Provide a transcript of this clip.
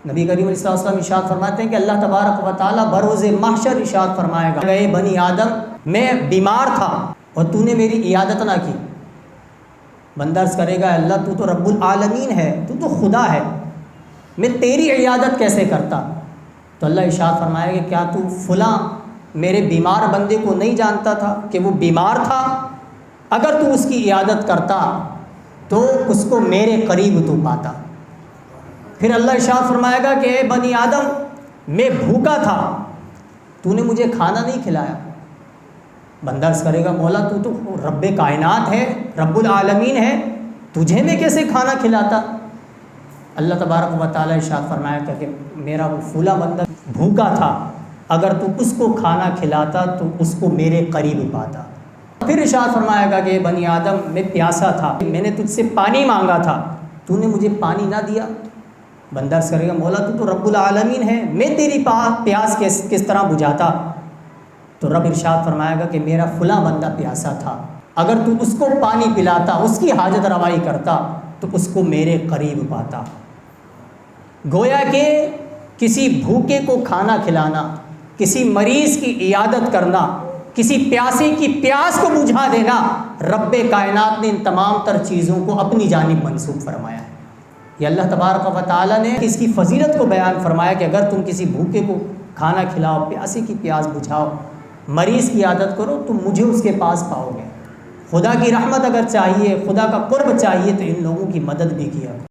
نبی کریم علیہ السلام ارشاد فرماتے ہیں کہ اللہ تبارک و تعالیٰ بروز محشر ارشاد فرمائے گا، اے بنی آدم میں بیمار تھا اور تو نے میری عیادت نہ کی۔ بندہ عرض کرے گا اللہ تو رب العالمین ہے، تو خدا ہے، میں تیری عیادت کیسے کرتا؟ تو اللہ ارشاد فرمائے گا کیا تو فلاں میرے بیمار بندے کو نہیں جانتا تھا کہ وہ بیمار تھا؟ اگر تو اس کی عیادت کرتا تو اس کو میرے قریب تو پاتا۔ پھر اللہ ارشاد فرمائے گا کہ اے بنی آدم میں بھوکا تھا، تو نے مجھے کھانا نہیں کھلایا۔ بندہ عرض کرے گا مولا تو رب کائنات ہے، رب العالمین ہے، تجھے میں کیسے کھانا کھلاتا؟ اللہ تبارک و تعالیٰ ارشاد فرمایا کہ میرا وہ فلاں بندہ بھوکا تھا، اگر تو اس کو کھانا کھلاتا تو اس کو میرے قریب پاتا۔ پھر ارشاد فرمائے گا کہ اے بنی آدم میں پیاسا تھا، میں نے تجھ سے پانی مانگا تھا، تو نے مجھے پانی نہ دیا۔ بندہ عرض کرے گا مولا تو رب العالمین ہے، میں تیری پیاس کس طرح بجھاتا؟ تو رب ارشاد فرمائے گا کہ میرا فلاں بندہ پیاسا تھا، اگر تو اس کو پانی پلاتا، اس کی حاجت روائی کرتا تو اس کو میرے قریب پاتا۔ گویا کہ کسی بھوکے کو کھانا کھلانا، کسی مریض کی عیادت کرنا، کسی پیاسے کی پیاس کو بجھا دینا، رب کائنات نے ان تمام تر چیزوں کو اپنی جانب منسوب فرمایا ہے۔ یہ اللہ تبارک و تعالیٰ نے اس کی فضیلت کو بیان فرمایا کہ اگر تم کسی بھوکے کو کھانا کھلاؤ، پیاسے کی پیاس بجھاؤ، مریض کی عادت کرو تو مجھے اس کے پاس پاؤ گے۔ خدا کی رحمت اگر چاہیے، خدا کا قرب چاہیے تو ان لوگوں کی مدد بھی کیا۔